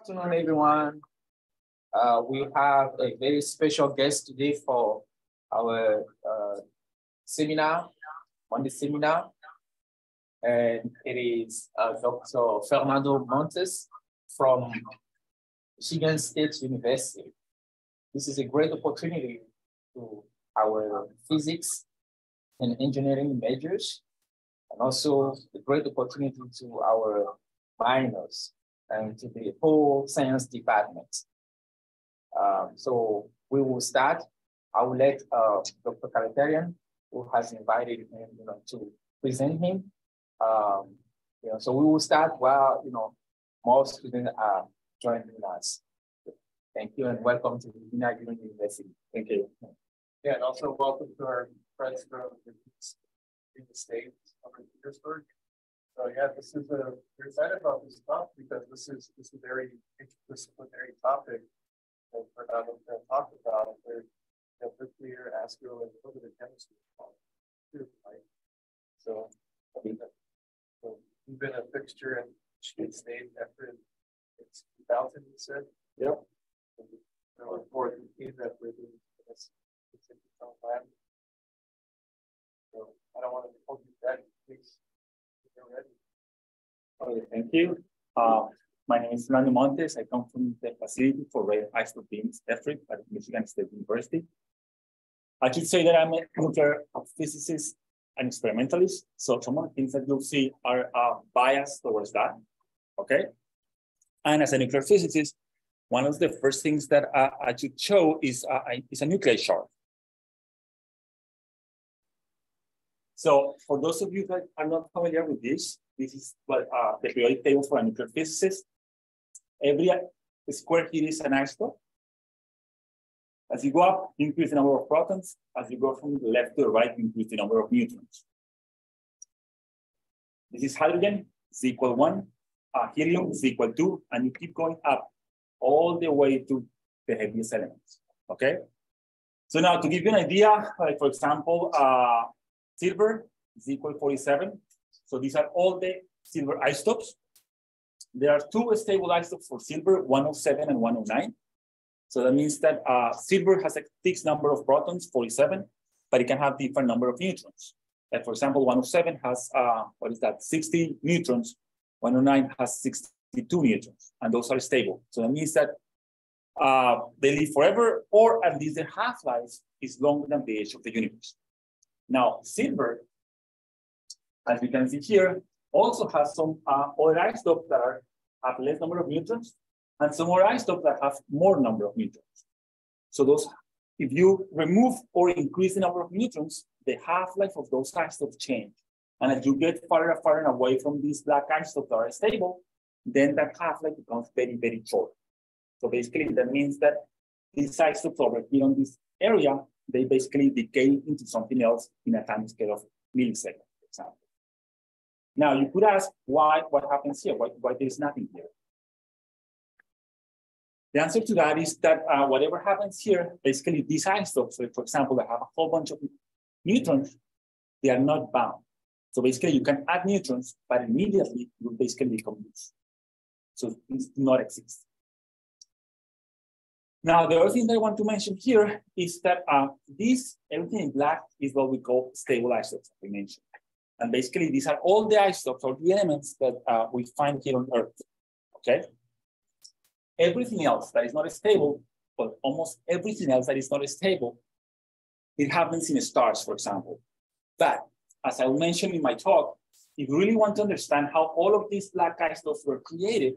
Afternoon, everyone. We have a very special guest today for our seminar, Monday seminar. And it is Dr. Fernando Montes from Michigan State University. This is a great opportunity to our physics and engineering majors, and also a great opportunity to our minors and to the whole science department. So we will start. I will let Dr. Karatarian, who has invited him, to present him. So we will start while more students are joining us. Thank you and welcome to the JINA-CEE University. Thank you. Yeah, and also welcome to our friends from the state of Petersburg. So yeah, we're excited about this talk because this is a very interdisciplinary topic that Fernando can talk about. Where nuclear, astro, and a little bit of chemistry. Right? So you've been a fixture in Michigan State after it's 2000, you said? Yep. I look forward to seeing that with you. So I don't want to hold you back, please. Okay, thank you. My name is Fernando Montes. I come from the facility for Rare Isotope Beams, FRIB, at Michigan State University. I should say that I'm a nuclear physicist and experimentalist. So some of the things that you'll see are biased towards that, okay? And as a nuclear physicist, one of the first things that I should show is a nuclear chart. So for those of you that are not familiar with this is what the periodic table for a nuclear physicist. Every square here is an isotope. As you go up, you increase the number of protons. As you go from the left to the right, you increase the number of neutrons. This is hydrogen, is equal 1. Helium is equal 2, and you keep going up all the way to the heaviest elements, okay? So now to give you an idea, like for example, silver is equal 47. So these are all the silver isotopes. There are two stable isotopes for silver, 107 and 109. So that means that silver has a fixed number of protons, 47, but it can have different number of neutrons. Like for example, 107 has, 60 neutrons. 109 has 62 neutrons, and those are stable. So that means that they live forever, or at least their half-life is longer than the age of the universe. Now, silver, as we can see here, also has some other isotopes that have less number of neutrons, and some more isotopes that have more number of neutrons. So those, if you remove or increase the number of neutrons, the half-life of those isotopes change. And as you get farther and farther away from these black isotopes that are stable, then that half-life becomes very, very short. So basically, that means that these isotopes over here on this area, they basically decay into something else in a time scale of milliseconds, for example. Now, you could ask what happens here? Why there's nothing here? The answer to that is that whatever happens here, basically these isotopes, for example, that have a whole bunch of neutrons, they are not bound. So basically you can add neutrons, but immediately it will basically become loose. So these do not exist. Now, the other thing that I want to mention here is that everything in black is what we call stable isotopes, as we mentioned. And basically these are all the isotopes or the elements that we find here on Earth, okay? Everything else that is not stable, but almost everything else that is not stable, it happens in stars, for example. But as I mentioned in my talk, if you really want to understand how all of these black isotopes were created,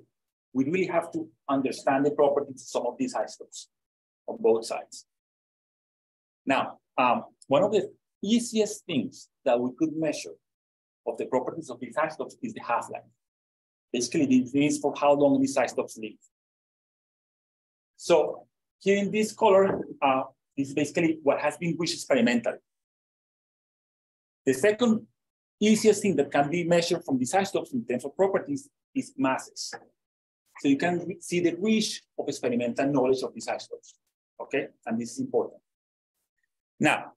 we really have to understand the properties of some of these isotopes on both sides. Now, one of the easiest things that we could measure of the properties of these isotopes is the half-life. Basically, this is for how long these isotopes live. So here in this color, this is basically what has been reached experimentally. The second easiest thing that can be measured from these isotopes in terms of properties is masses. So you can see the reach of experimental knowledge of these isotopes, okay? And this is important. Now,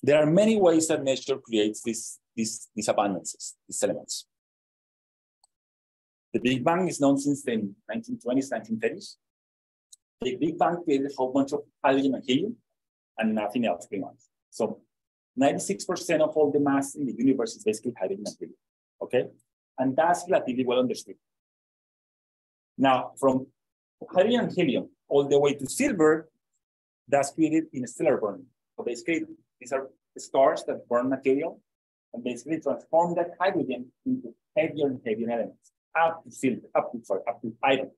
there are many ways that nature creates these abundances, these elements. The Big Bang is known since the 1920s, 1930s. The Big Bang created a whole bunch of hydrogen and helium and nothing else pretty much. So 96% of all the mass in the universe is basically hydrogen and helium, okay? And that's relatively well understood. Now, from hydrogen and helium all the way to silver, that's created in stellar burning. So basically, these are stars that burn material and basically transform that hydrogen into heavier and heavier elements, up to silver, up to iron.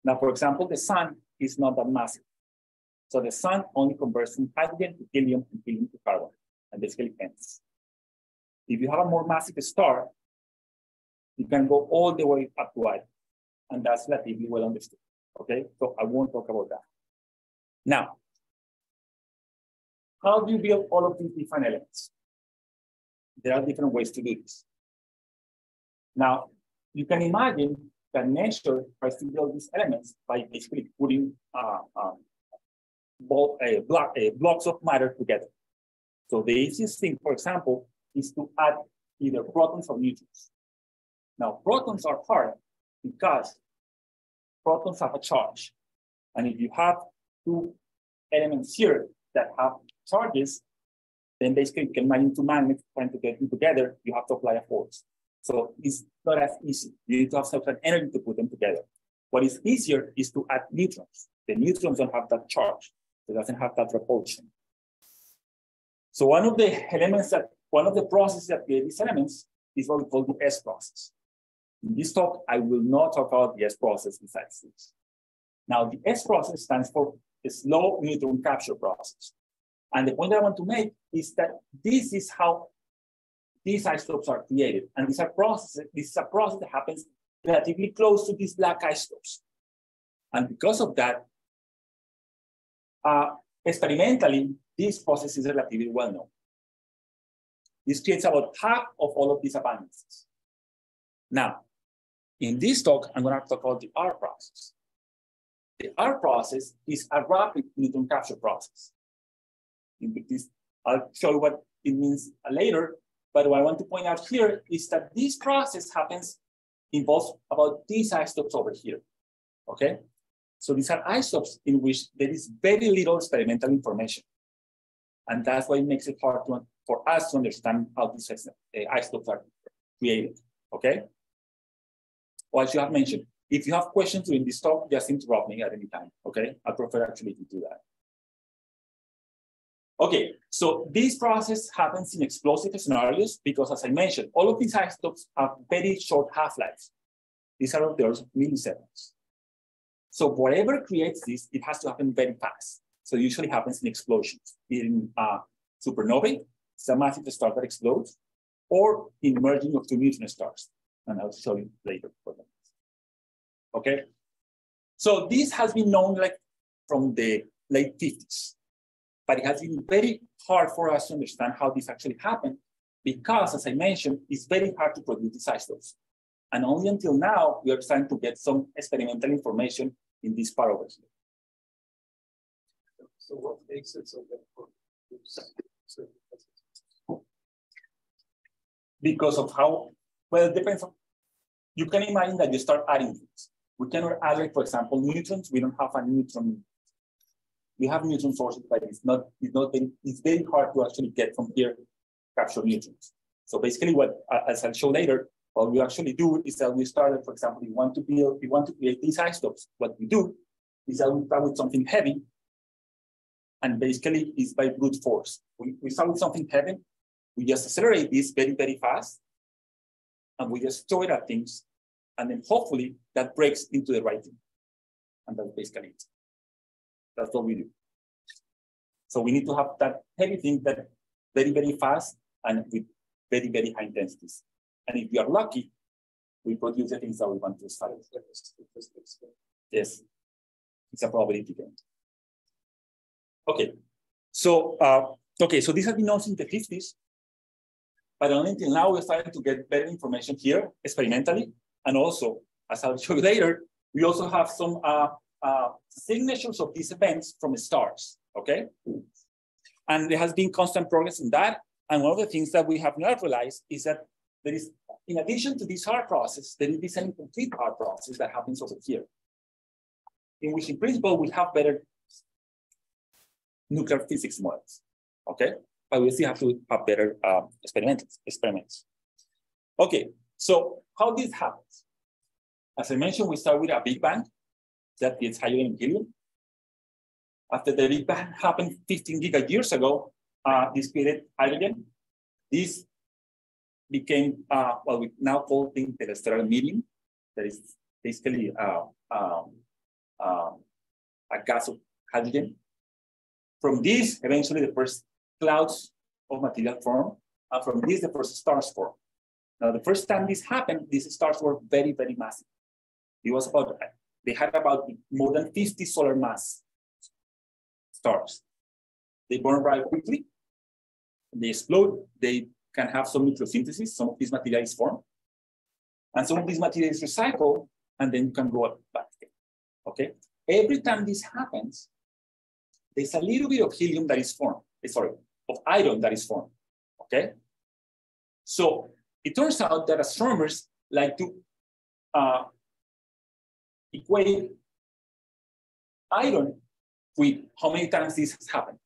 Now, for example, the sun is not that massive. So the sun only converts from hydrogen to helium and helium to carbon, and basically ends. If you have a more massive star, you can go all the way up to iron, and that's relatively well understood, okay? So I won't talk about that. Now, how do you build all of these different elements? There are different ways to do this. Now, you can imagine that nature tries to build these elements by basically putting blocks of matter together. So the easiest thing, for example, is to add either protons or neutrons. Now, protons are hard because protons have a charge. And if you have two elements here that have charges, then basically you can imagine two magnets trying to get them together, you have to apply a force. So it's not as easy. You need to have certain energy to put them together. What is easier is to add neutrons. The neutrons don't have that charge. It doesn't have that repulsion. So one of the processes that create these elements is what we call the S process. In this talk, I will not talk about the S process besides this. Now, the S process stands for the slow neutron capture process. And the point that I want to make is that this is how these isotopes are created. And this is a process that happens relatively close to these black isotopes. And because of that, experimentally, this process is relatively well known. This creates about half of all of these abundances. Now, in this talk, I'm going to talk about the R process. The R process is a rapid neutron capture process. I'll show you what it means later, but what I want to point out here is that this process involves about these isotopes over here, okay? So these are isotopes in which there is very little experimental information. And that's why it makes it hard for us to understand how these isotopes are created, okay? Well, as you have mentioned, if you have questions during this talk, just interrupt me at any time, okay? I prefer actually to do that. Okay, so this process happens in explosive scenarios because, as I mentioned, all of these isotopes have very short half-lives. These are of the order of milliseconds. So whatever creates this, it has to happen very fast. So it usually happens in explosions. In supernovae, it's a massive star that explodes, or in merging of two neutron stars. And I'll show you later for that. Okay, so this has been known like from the late 50s. But it has been very hard for us to understand how this actually happened because, as I mentioned, it's very hard to produce these isotopes. And only until now, we are starting to get some experimental information in this part over here. So what makes it so difficult? Because of how, well, it depends on, you can imagine that you start adding things. We cannot add, like, for example, neutrons. We don't have a neutron. We have neutron sources, but it's very hard to actually get from here, capture neutrons. So basically what, as I'll show later, what we actually do is that we started, for example, we want to create these isotopes. What we do is that we start with something heavy, and basically it's by brute force. We start with something heavy, we just accelerate this very, very fast, and we just throw it at things, and then hopefully that breaks into the right thing. And that's basically it. That's what we do. So we need to have that heavy thing that very, very fast and with very, very high densities. And if we are lucky, we produce the things that we want to start. Yes, it's a probability game. Okay, so so this has been known since the 50s, but only until now we're starting to get better information here experimentally, and also, as I'll show you later, we also have some signatures of these events from stars. Okay, and there has been constant progress in that. And one of the things that we have not realized is that there is, in addition to this R process, there is this incomplete R process that happens over here, in which in principle we have better nuclear physics models, okay? But we still have to have better experiments. Okay, so how this happens? As I mentioned, we start with a Big Bang that is hydrogen and helium. After the Big Bang happened 15 gigayears ago, this created hydrogen. This became what we now call the interstellar medium. That is basically a gas of hydrogen. From this, eventually the first clouds of material form, and from this, the first stars form. Now, the first time this happened, these stars were very, very massive. It was about, they had about more than 50 solar mass stars. They burn very quickly, they explode, they can have some nucleosynthesis, some of this material is formed, and some of this material is recycled, and then you can go up back again, okay? Every time this happens, there's a little bit of helium that is formed, of iron that is formed, okay? So it turns out that astronomers like to equate iron with how many times this has happened.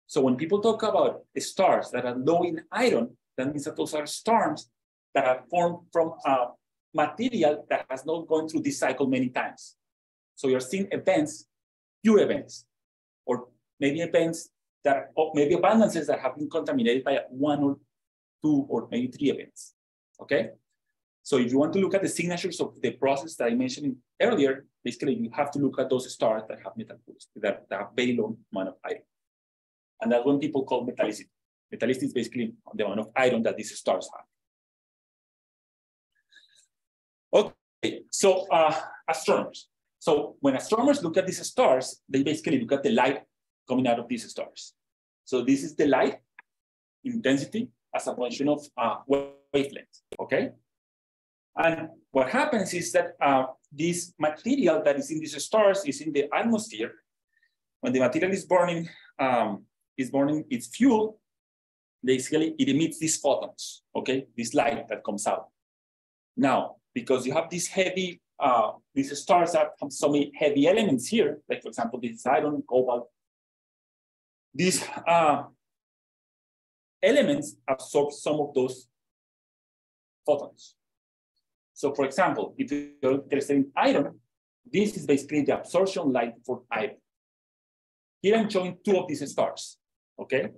So when people talk about stars that are low in iron, that means that those are stars that are formed from material that has not gone through this cycle many times. So you're seeing events, pure events, or maybe events that, or maybe abundances that have been contaminated by 1 or 2 or maybe 3 events, okay? So if you want to look at the signatures of the process that I mentioned earlier, basically you have to look at those stars that have metal pools, that have very low amount of iron. And that's when people call metallicity. Metallicity is basically the amount of iron that these stars have. Okay, so astronomers. So when astronomers look at these stars, they basically look at the light coming out of these stars. So this is the light intensity as a function of wavelength, okay? And what happens is that this material that is in these stars is in the atmosphere. When the material is burning its fuel, basically it emits these photons, okay? This light that comes out. Now, because you have these heavy, these stars that have so many heavy elements here, like for example, this is iron, cobalt. These elements absorb some of those photons. So for example, if you're interested in iron, this is basically the absorption light for iron. Here I'm showing 2 of these stars, okay?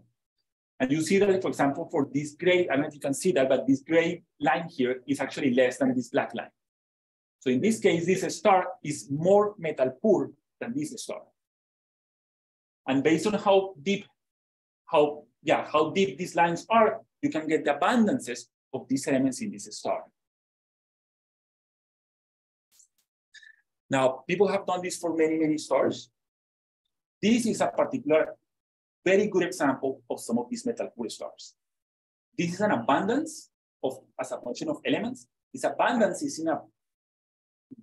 And you see that, for example, for this gray, I don't know if you can see that, but this gray line here is actually less than this black line. So in this case, this star is more metal poor than this star. And based on how deep these lines are, you can get the abundances of these elements in this star. Now, people have done this for many, many stars. This is a particular, very good example of some of these metal poor stars. This is an abundance of, as a function of elements. This abundance is in a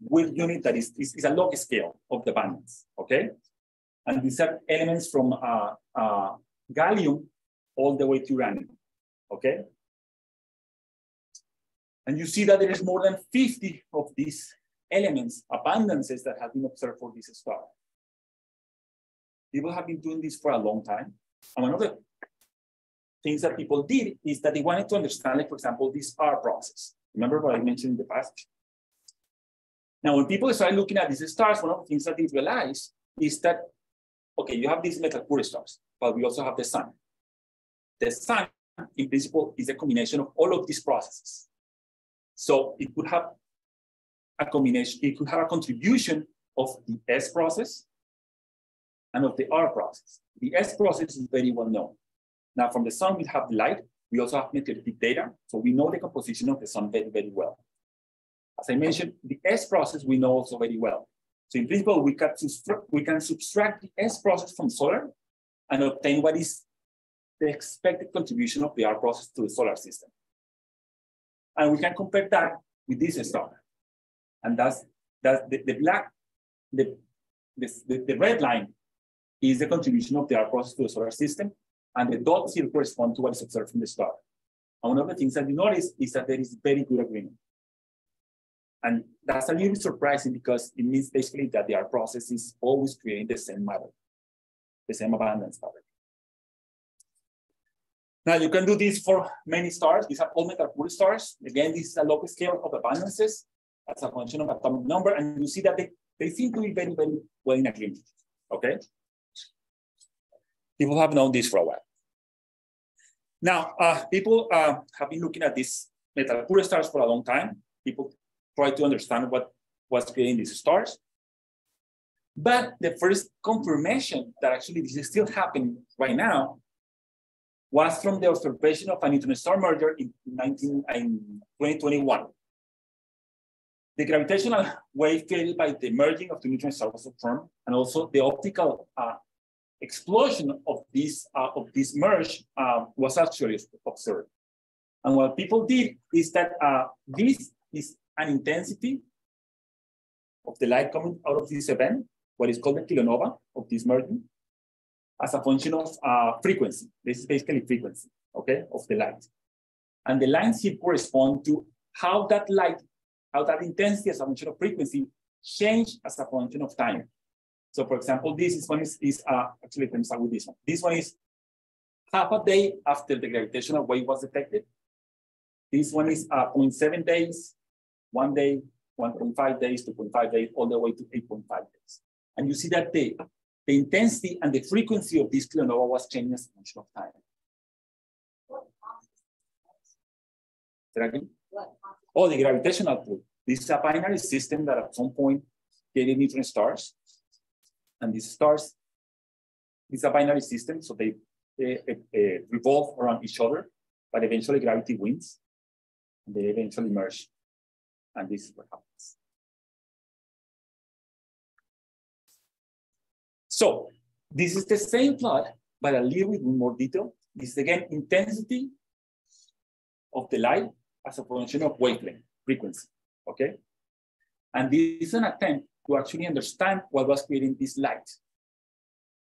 weird unit that is a log scale of the abundance, okay? And these are elements from gallium all the way to uranium, okay? And you see that there is more than 50 of these elements, abundances that have been observed for this star. People have been doing this for a long time. And one of the things that people did is that they wanted to understand, like, for example, this R process. Remember what I mentioned in the past? Now, when people started looking at these stars, one of the things that they realized is that, okay, you have these metal poor stars, but we also have the sun. The sun, in principle, is a combination of all of these processes. So it could have a combination, it could have a contribution of the S process and of the R process. The S process is very well known. Now, from the sun, we have light. We also have meteoritic data. So we know the composition of the sun very, very well. As I mentioned, the S process we know also very well. So in principle, we can subtract the S process from solar and obtain what is the expected contribution of the R process to the solar system. And we can compare that with this star. And that's the red line is the contribution of the R process to the solar system, and the dots here correspond to what is observed from the star. And one of the things that you notice is that there is very good agreement. And that's a little bit surprising because it means basically that the process is always creating the same matter, the same abundance pattern. Now you can do this for many stars. These are all metal poor stars. Again, this is a log scale of abundances as a function of atomic number. And you see that they seem to be very, very well in agreement, okay? People have known this for a while. Now, people have been looking at these metal poor stars for a long time. People try to understand what's creating these stars. But the first confirmation that actually this is still happening right now was from the observation of a neutron star merger in 2021. The gravitational wave created by the merging of the neutron star was observed, and also the optical explosion of this merge was actually observed. And what people did is that this is an intensity of the light coming out of this event, what is called the kilonova of this merging, as a function of frequency. This is basically frequency, okay, of the light. And the lines here correspond to how that light, how that intensity as a function of frequency change as a function of time. So for example, this one is actually, let me start with this one. This one is half a day after the gravitational wave was detected. This one is 0.7 days, 1 day, 1.5 days, 2.5 days, all the way to 8.5 days. And you see that the intensity and the frequency of this kilonova was changing as a function of time. Oh, the gravitational pull. This is a binary system that at some point created neutron stars. And these stars, it's a binary system, so they revolve around each other, but eventually gravity wins, and they eventually merge. And this is what happens. So this is the same plot, but a little bit more detail. This is again intensity of the light as a function of wavelength, frequency, okay? And this is an attempt to actually understand what was creating this light.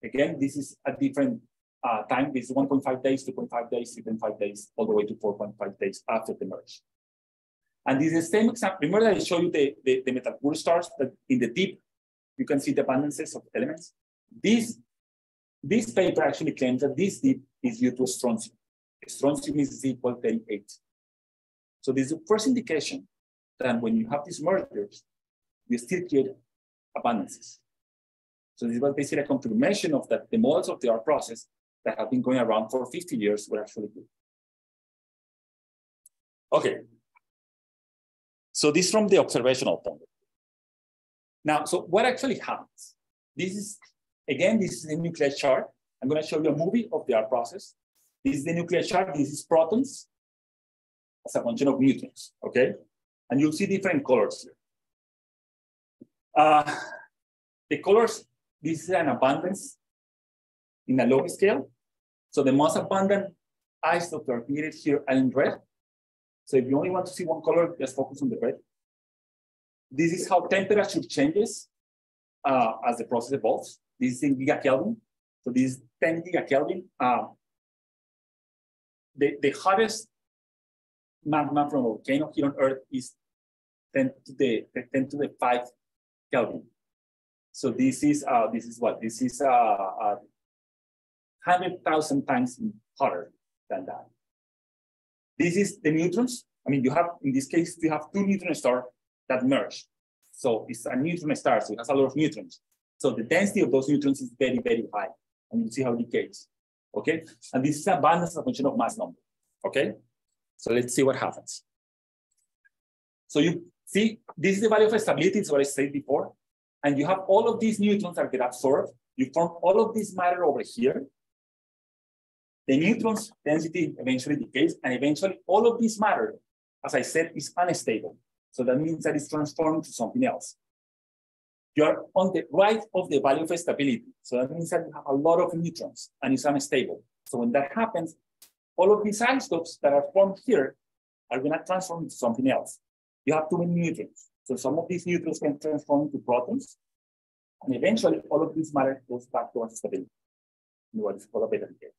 Again, this is a different time. This is 1.5 days, 2.5 days, 3.5 days, all the way to 4.5 days after the merge. And this is the same example. Remember that I showed you the metal poor stars that in the deep, you can see the abundances of elements. This paper actually claims that this deep is due to strontium. Strontium is equal to 38. So this is the first indication that when you have these mergers, you still create abundances. So this was basically a confirmation of that the models of the art process that have been going around for 50 years were actually good. Okay. So this from the observational point. Now, so what actually happens? This is, again, this is a nuclear chart. I'm going to show you a movie of the art process. This is the nuclear chart. This is protons as a function of neutrons, okay? And you'll see different colors here. The colors, this is an abundance in a log scale. So the most abundant isotopes are created here are in red. So if you only want to see one color, just focus on the red. This is how temperature changes as the process evolves. This is in gigakelvin. So this is 10 gigakelvin. The hottest magma from a volcano here on Earth is 10 to the 5 Kelvin. So this is what? This is 100,000 times hotter than that. This is the neutrons. I mean, you have, in this case, you have two neutron stars that merge. So it's a neutron star, so it has a lot of neutrons. So the density of those neutrons is very, very high. And you see how it decays, okay? And this is abundance as a function of mass number, okay? So let's see what happens. So you see, this is the value of stability, is what I said before. And you have all of these neutrons that get absorbed. You form all of this matter over here. The neutrons density eventually decays, and eventually all of this matter, as I said, is unstable. So that means that it's transformed to something else. You're on the right of the value of stability. So that means that you have a lot of neutrons and it's unstable. So when that happens, all of these isotopes that are formed here are going to transform into something else. You have too many neutrons. So some of these neutrons can transform into protons. And eventually all of this matter goes back to stability. What is called a beta decay.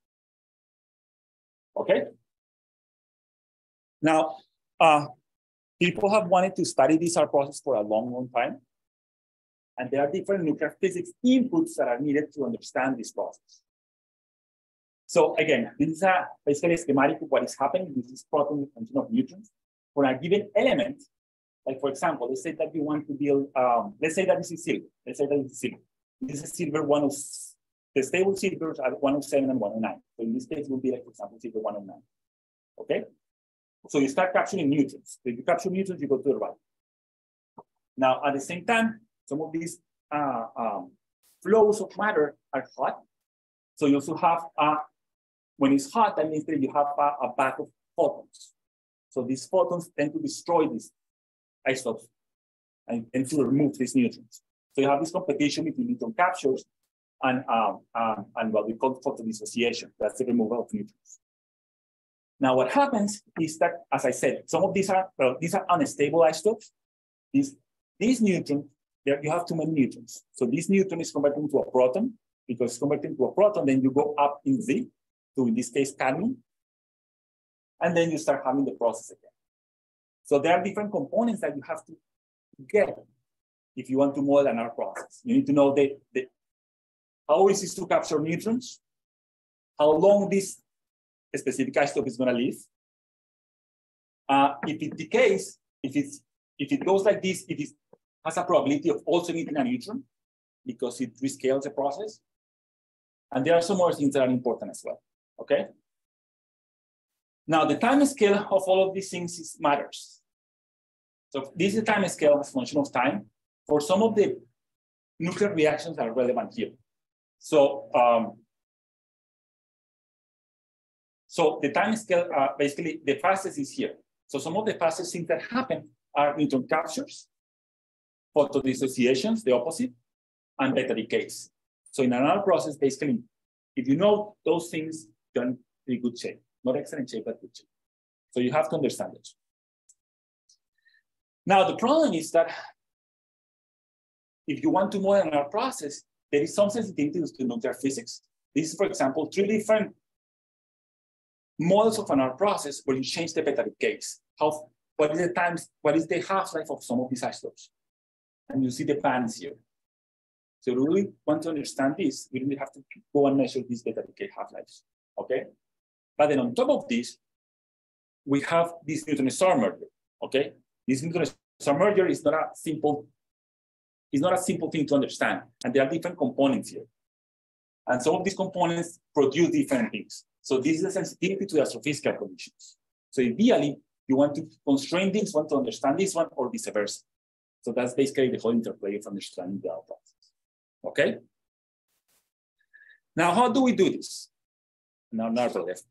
Okay? Now, people have wanted to study this process for a long, long time. And there are different nuclear physics inputs that are needed to understand this process. So again, this is basically a schematic of what is happening. This is proton with function of neutrons. For a given element, like for example, let's say that you want to build, let's say that this is silver. Let's say that this is silver. This is silver the stable silvers are 107 and 109. So in this case, it will be like, for example, silver 109. Okay? So you start capturing neutrons. So if you capture neutrons, you go to the right. Now, at the same time, some of these flows of matter are hot. So you also have, when it's hot, that means that you have a back of photons. So these photons tend to destroy these isotopes and to remove these neutrons. So you have this competition between neutron captures and what we call photodissociation. That's the removal of neutrons. Now, what happens is that, as I said, some of these are unstable isotopes. These neutrons, you have too many neutrons. So this neutron is converted into a proton. Because it's converted into a proton, then you go up in Z, to in this case, cadmium. And then you start having the process again. So there are different components that you have to get if you want to model an R process. You need to know how easy it is to capture neutrons, how long this specific isotope is going to live. If it decays, if it goes like this, it has a probability of also emitting a neutron because it rescales the process. And there are some more things that are important as well, okay? Now, the time scale of all of these things matters. So this is the time scale as a function of time for some of the nuclear reactions that are relevant here. So, so the time scale, basically the fastest is here. So some of the fastest things that happen are neutron captures, photodissociations, the opposite, and beta decays. So in another process, basically, if you know those things, you're in pretty good shape. Not excellent shape, but good shape. So you have to understand it. Now, the problem is that if you want to model our process, there is some sensitivity to nuclear physics. This is, for example, 3 different models of an R process where you change the beta decays. What is the half-life of some of these isotopes? And you see the bands here. So we really want to understand this, we really have to go and measure these beta decay half-lives, okay? But then on top of this, we have this neutron star merger, okay? This neutron star merger is not a simple thing to understand, and there are different components here. And some of these components produce different things. So this is a sensitivity to the astrophysical conditions. So ideally, you want to constrain this one to understand this one, or vice versa. So that's basically the whole interplay of understanding the process. Okay. Now, how do we do this? Now, left.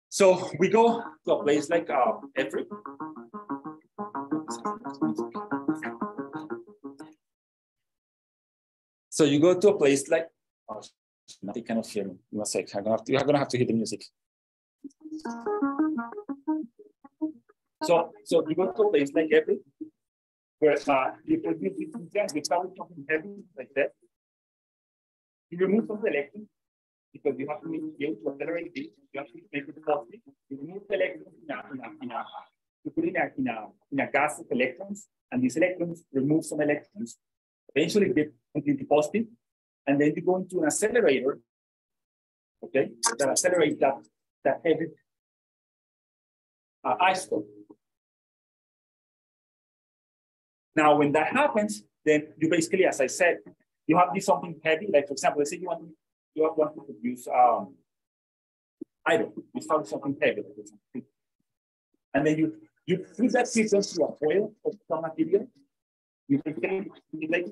So we go to a place like FRIB. So you go to a place like, oh, they cannot hear me. Give me a sec. You're gonna have to hear the music. So you go to a place like FRIB, where you produce this without something heavy like that. You remove some electrons because you have to be able to accelerate this. You have to make it positive. You remove the electrons you put in a gas of electrons, and these electrons remove some electrons. Eventually, get completely positive, and then you go into an accelerator. Okay, that accelerates that heavy isotope. Now, when that happens, then you basically, as I said, you have this something heavy. Like for example, let's say you want to produce iron. You start with something heavy, and then you put that system through a foil of some material. You basically like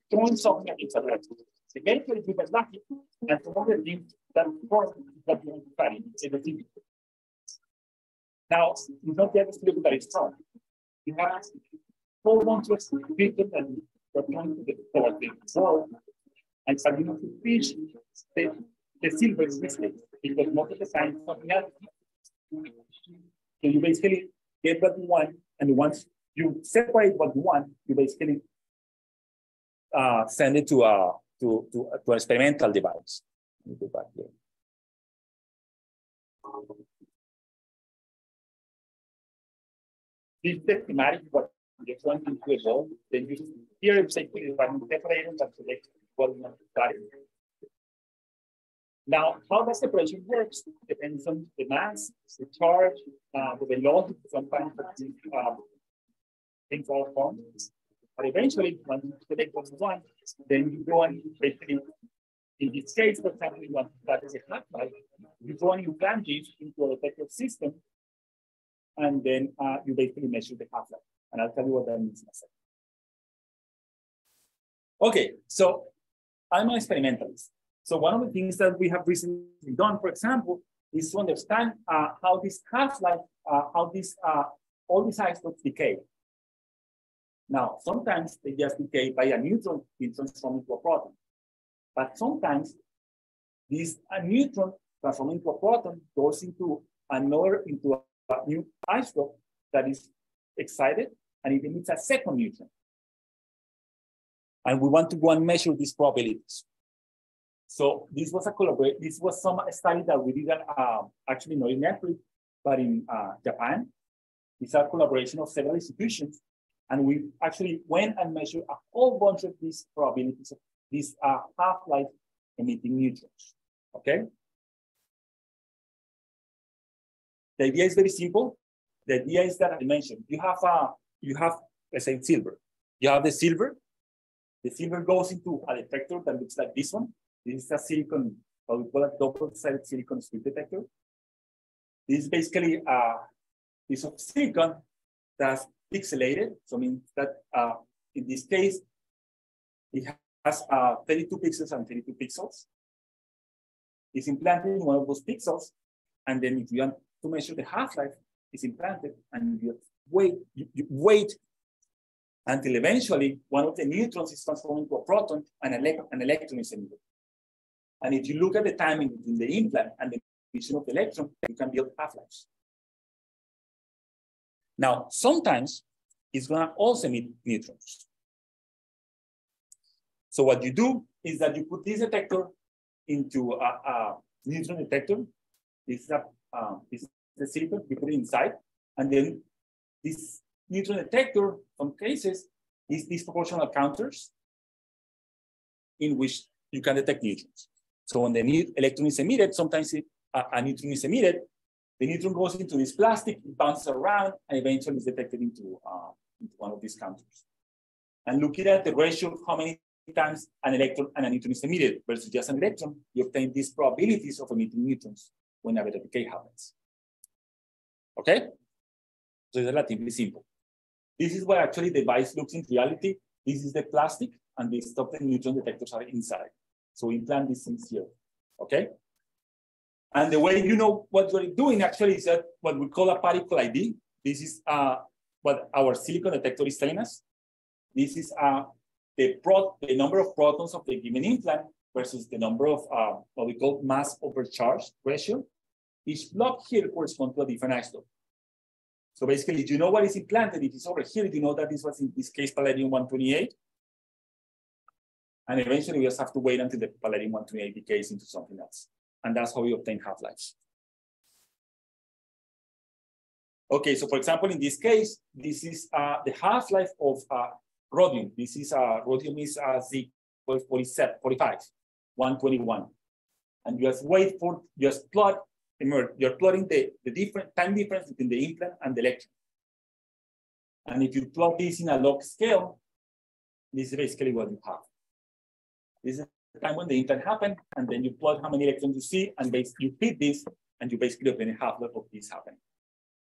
throwing something at each other. Eventually, you get lucky, and some of the things that form that you want to carry in the team. Now, you don't get to look that it's strong. You have to hold on to a system and you're trying to get toward the wall, and start to fish the silver in this case, because most of the time something else. So you basically get what you want, and once you separate what you want, you basically send it to an experimental device. Let me go back here. this is the schematic, but just want to evolve. Then you here it's like one separator that select what we want to study. Now, how the separation works depends on the mass, the charge, the velocity, sometimes things all formed. But eventually, when you select one, then you go and basically, in this case, for example, you want to study the half-life, you go and you plunge it into a detector system, and then you basically measure the half-life. And I'll tell you what that means in a second. Okay, so I'm an experimentalist. So one of the things that we have recently done, for example, is to understand how this half-life, how this all these isotopes decay. Now, sometimes they just decay by a neutron being transformed into a proton. But sometimes this neutron transformed into a proton goes into a new isotope that is excited, and it emits a second neutron. And we want to go and measure these probabilities. So this was a collaboration. This was some study that we did actually not in April, but in Japan. It's a collaboration of several institutions. And we actually went and measured a whole bunch of these probabilities of these half-life emitting neutrons, okay? The idea is very simple. The idea is that I mentioned, you have, let's say, silver. You have the silver. The silver goes into a detector that looks like this one. This is a silicon, what we call a double-sided silicon sweep detector. This is basically a piece of silicon that's pixelated. So it means that in this case, it has 32 pixels and 32 pixels. It's implanted in one of those pixels. And then if you want to measure the half-life, it's implanted and you wait until eventually one of the neutrons is transformed into a proton and an electron is emitted. And if you look at the timing between the implant and the emission of the electron, you can build half-lives. Now, sometimes it's going to also emit neutrons. So what you do is that you put this detector into a neutron detector. This is the silicon, you put it inside, and then this neutron detector, some cases, is these proportional counters in which you can detect neutrons. So when the electron is emitted, sometimes a neutron is emitted, the neutron goes into this plastic, it bounces around, and eventually is detected into one of these counters. And looking at the ratio of how many times an electron and a neutron is emitted versus just an electron, you obtain these probabilities of emitting neutrons whenever the decay happens. Okay? So it's relatively simple. This is what actually the device looks in reality. This is the plastic, and the stuff the neutron detectors are inside. So we implant these things here, okay? And the way you know what you're doing actually is that what we call a particle ID. This is what our silicon detector is telling us. This is the number of protons of the given implant versus the number of what we call mass over charge ratio. Each block here corresponds to a different isotope. So basically, you know what is implanted. If it's over here, you know that this was in this case palladium-128. And eventually we just have to wait until the palladium-128 decays into something else. And that's how we obtain half-lives. Okay, so for example, in this case, this is the half-life of rhodium. This is rhodium is Z47, 45, 121. And you just wait for, just plot, you're plotting the different time difference between the implant and the electron. And if you plot this in a log scale, this is basically what you have. This is the time when the implant happened, and then you plot how many electrons you see, and you fit this, and you basically obtain a half-life of this happening.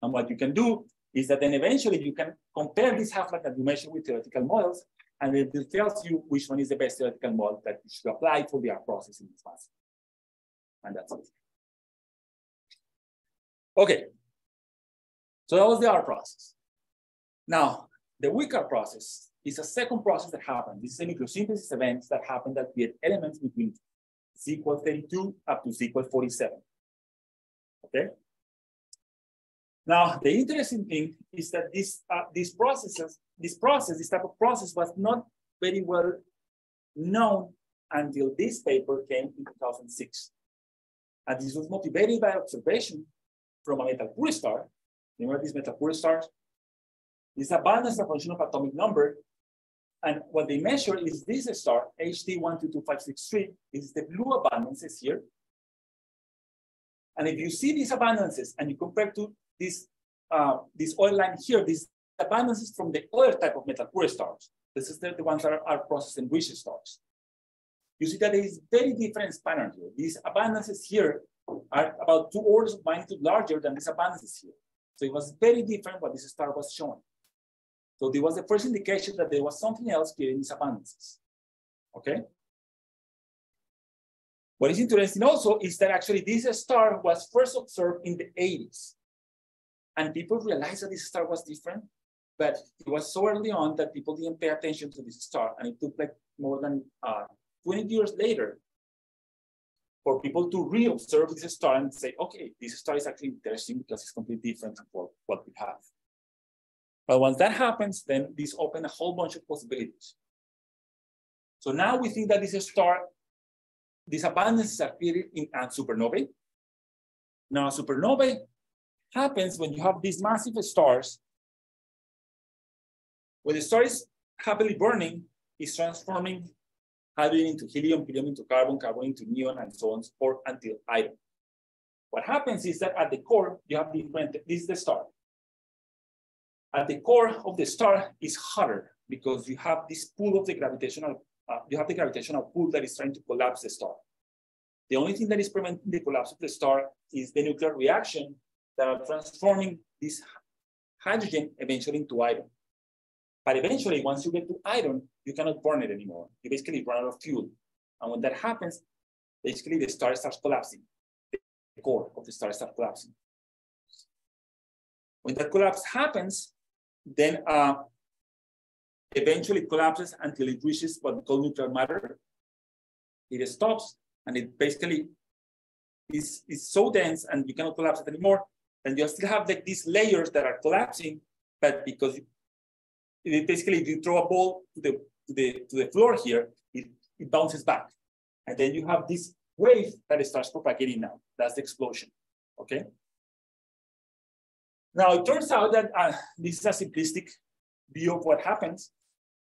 And what you can do is that then eventually you can compare this half-life that you measure with theoretical models, and it tells you which one is the best theoretical model that you should apply for the process in this fast. And that's it. Okay. So that was the R process. Now, the weak R process is a second process that happened. This is a nucleosynthesis events that happen that create elements between Z=32 up to Z=47. Okay. Now, the interesting thing is that this type of process was not very well known until this paper came in 2006. And this was motivated by observation from a metal poor star. Remember these metal poor stars? This abundance is a function of atomic number. And what they measure is this star, HD122563, is the blue abundances here. And if you see these abundances and you compare to this oil line here, these abundances from the other type of metal poor stars. This is the ones that are process-enriched stars. You see that there is very different pattern here. These abundances here are about 2 orders of magnitude larger than these abundances here. So it was very different what this star was showing. So there was the first indication that there was something else here in these abundances. Okay. What is interesting also is that actually this star was first observed in the 80s. And people realized that this star was different, but it was so early on that people didn't pay attention to this star. And it took like more than 20 years later for people to re-observe this star and say, okay, this star is actually interesting because it's completely different from what we have. But once that happens, then this opens a whole bunch of possibilities. So now we think that this star, this abundance is appearing in a supernovae. Now, a supernovae happens when you have these massive stars. When the star is happily burning, it's transforming hydrogen into helium, helium into carbon, carbon into neon, and so on, or until iron. What happens is that at the core, you have different, this is the star. At the core of the star is hotter because you have this pull of the gravitational, you have the gravitational pull that is trying to collapse the star. The only thing that is preventing the collapse of the star is the nuclear reaction that are transforming this hydrogen eventually into iron. But eventually, once you get to iron, you cannot burn it anymore. You basically run out of fuel. And when that happens, basically the star starts collapsing. The core of the star starts collapsing. When that collapse happens, then eventually collapses until it reaches what we call nuclear matter. It stops, and it basically is so dense, and you cannot collapse it anymore. And you still have like these layers that are collapsing, but because basically if you throw a ball to the floor here, it bounces back. And then you have this wave that starts propagating now. That's the explosion, okay? Now, it turns out that this is a simplistic view of what happens.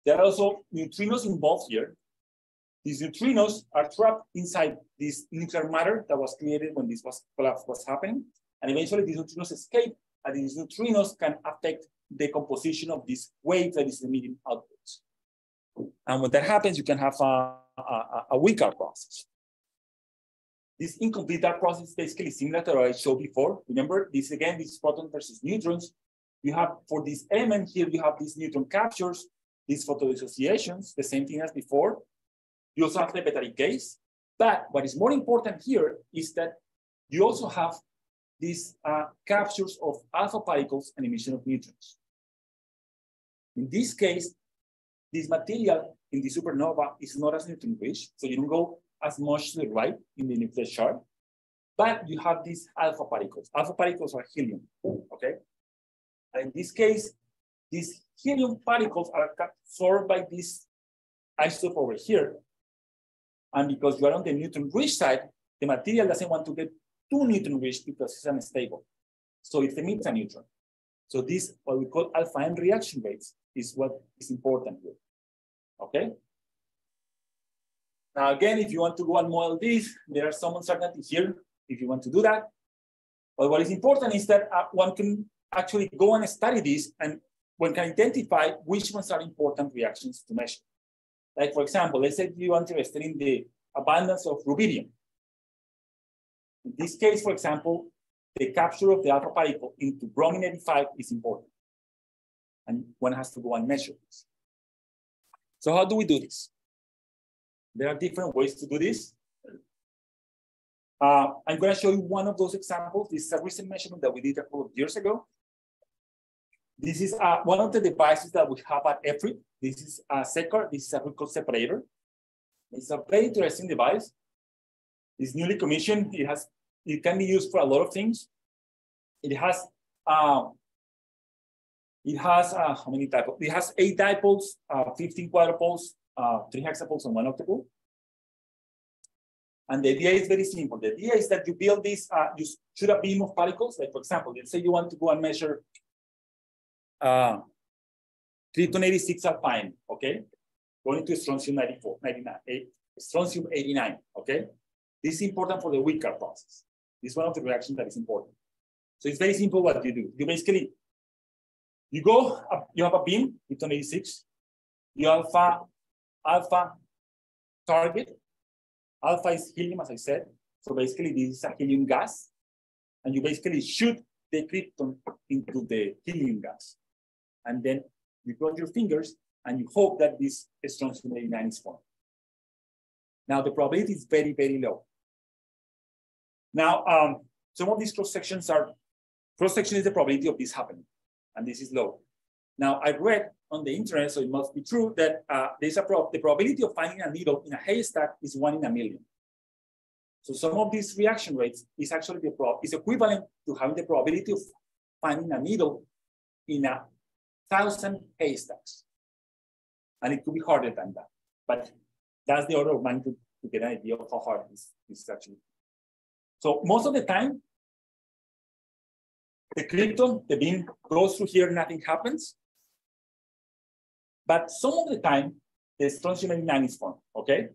There are also neutrinos involved here. These neutrinos are trapped inside this nuclear matter that was created when this collapse was happening. And eventually these neutrinos escape, and these neutrinos can affect the composition of this wave that is emitting outputs. And when that happens, you can have a weak dark process. This incomplete dark process is basically similar to what I showed before. Remember, this again, this protons versus neutrons. You have, for this element here, you have these neutron captures, these photodissociations, the same thing as before. You also have the beta decays. But what is more important here is that you also have these captures of alpha particles and emission of neutrons. In this case, this material in the supernova is not as neutron rich, so you don't go as much to the right in the nuclear chart, but you have these alpha particles. Alpha particles are helium, okay? And in this case, these helium particles are absorbed by this isotope over here. And because you are on the neutron rich side, the material doesn't want to get too neutron rich because it's unstable. So it emits a neutron. So this, what we call alpha N reaction rates, is what is important here, okay? Now, again, if you want to go and model this, there are some uncertainties here if you want to do that. But what is important is that one can actually go and study this, and one can identify which ones are important reactions to measure. Like, for example, let's say you are interested in the abundance of rubidium. In this case, for example, the capture of the alpha particle into bromine 85 is important. And one has to go and measure this. So how do we do this? There are different ways to do this. I'm going to show you one of those examples. This is a recent measurement that we did a couple of years ago. This is one of the devices that we have at FRIB. This is a SECAR. This is a record separator. It's a very interesting device. It's newly commissioned. It can be used for a lot of things. It has how many dipoles? It has 8 dipoles, 15 quadrupoles, 3 hexapoles, and 1 octapole. And the idea is very simple. The idea is that you build this, you shoot a beam of particles. Like, for example, let's say you want to go and measure krypton 86 alpha N, okay? Going to strontium 94, 99, strontium 89, okay? This is important for the weaker process. This is one of the reactions that is important. So it's very simple what you do. You basically, you go up, you have a beam, krypton 86, you alpha target. Alpha is helium, as I said. So basically, this is a helium gas. And you basically shoot the krypton into the helium gas. And then you cross your fingers and you hope that this strontium 89 is formed. Now, the probability is very, very low. Now, some of these cross-section is the probability of this happening. And this is low. Now, I read on the internet, so it must be true, that the probability of finding a needle in a haystack is 1 in a million. So some of these reaction rates is actually is equivalent to having the probability of finding a needle in 1,000 haystacks. And it could be harder than that. But that's the order of magnitude to get an idea of how hard this is actually. So most of the time, the krypton, the beam goes through here, nothing happens. But some of the time, the strontium 89 is formed, okay?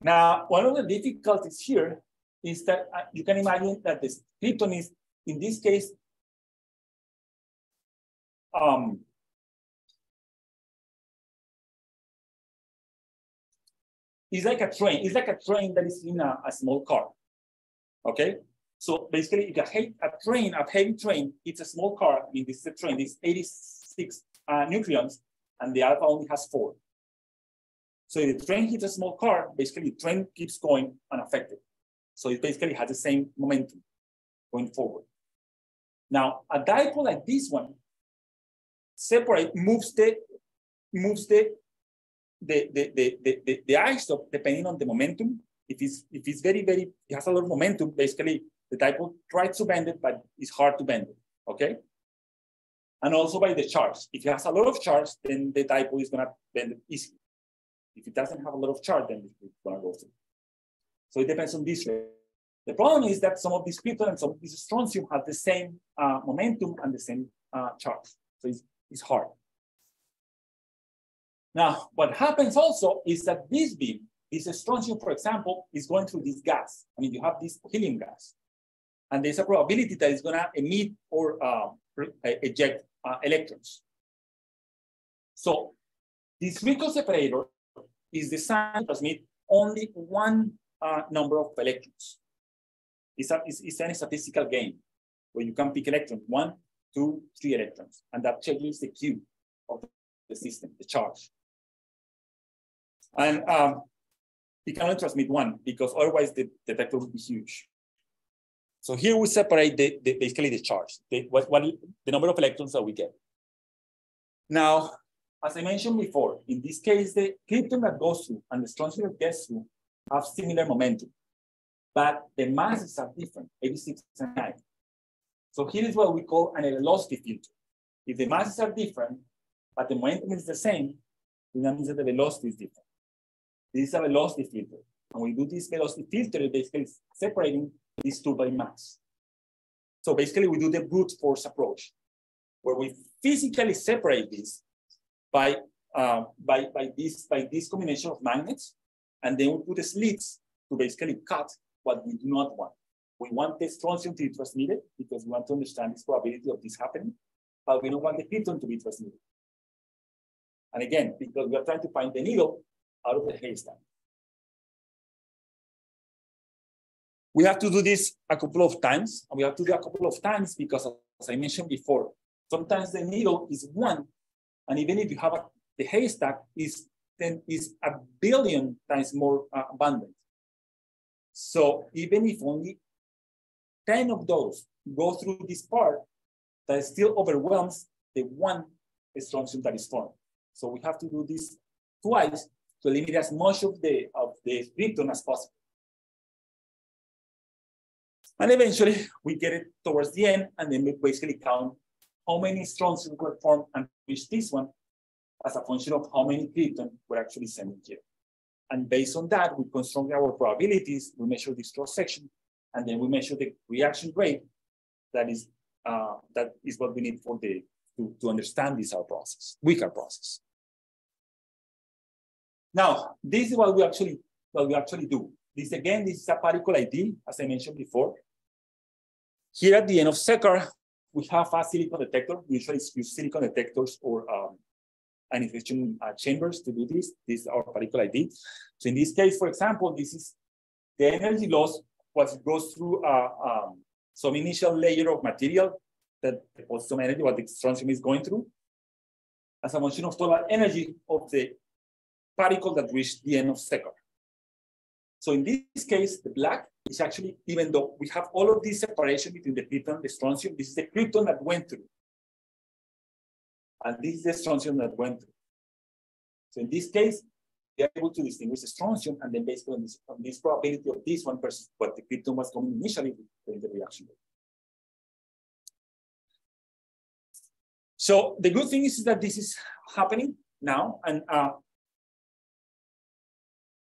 Now, one of the difficulties here is that you can imagine that the krypton is, in this case, it's like a train. It's like a train that is in a small car, okay? So basically, if a heavy train, it's a small car. I mean, this is a train. It's 86 nucleons, and the alpha only has 4. So if the train hits a small car, basically the train keeps going unaffected. So it basically has the same momentum going forward. Now, a dipole like this one moves the isotope depending on the momentum. If it's very, it has a lot of momentum, basically the dipole tries to bend it, but it's hard to bend it, okay? And also by the charge. If it has a lot of charge, then the dipole is gonna bend it easily. If it doesn't have a lot of charge, then it's gonna go through. So it depends on this rate. The problem is that some of these krypton and some of these strontium have the same momentum and the same charge. So it's hard. Now, what happens also is that this beam, this strontium, for example, is going through this gas. I mean, you have this helium gas. And there's a probability that it's gonna emit or eject electrons. So this Rico separator is designed to transmit only one number of electrons. It's a statistical game where you can pick electrons, 1, 2, 3 electrons, and that changes the Q of the system, the charge. And it can only transmit 1 because otherwise the detector would be huge. So here we separate basically the charge, the number of electrons that we get. Now, as I mentioned before, in this case, the krypton that goes through and the strontium that gets through have similar momentum, but the masses are different, 86 and 9. So here is what we call an velocity filter. If the masses are different, but the momentum is the same, then that means that the velocity is different. This is a velocity filter. And we do this velocity filter, basically separating these two by mass. So basically we do the brute force approach, where we physically separate this by this combination of magnets, and then we put the slits to basically cut what we do not want. We want the strontium to be transmitted because we want to understand this probability of this happening, but we don't want the krypton to be transmitted. And again, because we are trying to find the needle out of the haystack. We have to do this a couple of times, and we have to do a couple of times because, as I mentioned before, sometimes the needle is 1, and even if you have the haystack is 1 billion times more abundant. So even if only 10 of those go through this part, that still overwhelms the 1 strontium that is formed. So we have to do this twice to eliminate as much of the krypton as possible. And eventually we get it towards the end, and then we basically count how many strontium were formed and reach this one as a function of how many krypton we're actually sending here. And based on that, we construct our probabilities, we measure this cross section, and then we measure the reaction rate that is what we need for the to understand this weaker process. Now, this is what we actually do. This is a particle ID, as I mentioned before. Here at the end of SECAR, we have a silicon detector. We usually use silicon detectors or ionization chambers to do this. This is our particle ID. So in this case, for example, this is the energy loss goes through some initial layer of material that deposits some energy, what the strontium is going through, as a function of total energy of the particle that reached the end of SECAR. So in this case, the black is actually, even though we have all of this separation between the krypton and the strontium, this is the krypton that went through. And this is the strontium that went through. So in this case, we are able to distinguish the strontium, and then based on this probability of this one versus what the krypton was coming initially during the reaction. So the good thing is that this is happening now, and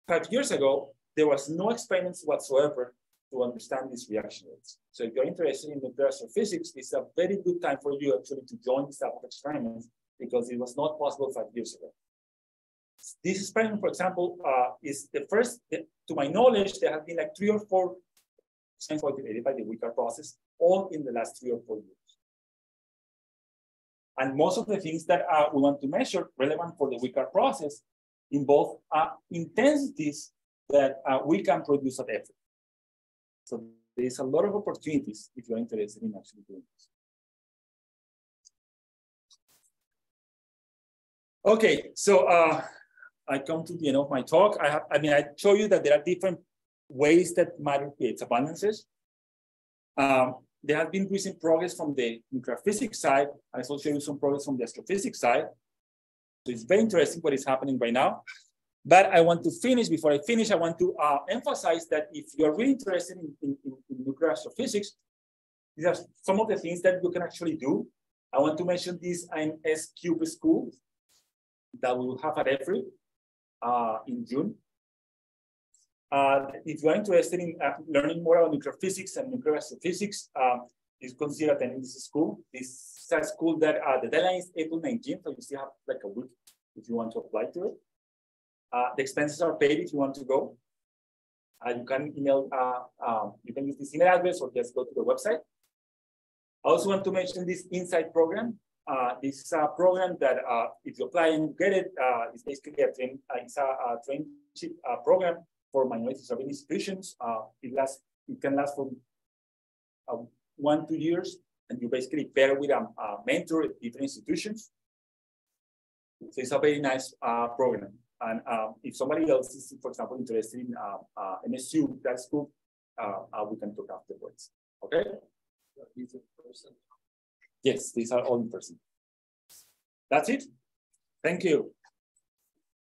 5 years ago, there was no experiments whatsoever to understand these reaction rates. So if you're interested in nuclear astrophysics, it's a very good time for you actually to join this type of experiments, because it was not possible 5 years ago. This experiment, for example, is the first, to my knowledge, there have been like 3 or 4 experiments motivated by the weaker process, all in the last 3 or 4 years. And most of the things that we want to measure relevant for the weaker process involve intensities that we can produce at effort. So there's a lot of opportunities if you're interested in actually doing this. Okay, so I come to the end of my talk. I show you that there are different ways that matter creates abundances. There has been recent progress from the nuclear physics side. I also show you some progress from the astrophysics side. So it's very interesting what is happening right now. But I want to finish, before I finish, I want to emphasize that if you're really interested in nuclear astrophysics, these are some of the things that you can actually do. I want to mention this INS-Cube school that we will have at FRIB in June. If you're interested in learning more about nuclear physics and nuclear astrophysics, please consider attending this school. This is a school that the deadline is April 19th, so you still have like a week if you want to apply to it. The expenses are paid if you want to go. You can email, you can use this email address or just go to the website. I also want to mention this Insight program. This is a program that if you apply and get it, it's basically a traineeship program for minority serving institutions. It can last for 1 to 2 years, and you basically pair with a mentor at different institutions. So it's a very nice program. And if somebody else is, for example, interested in MSU, that school, we can talk afterwards. Okay? These in person? Yes, these are all in person. That's it. Thank you.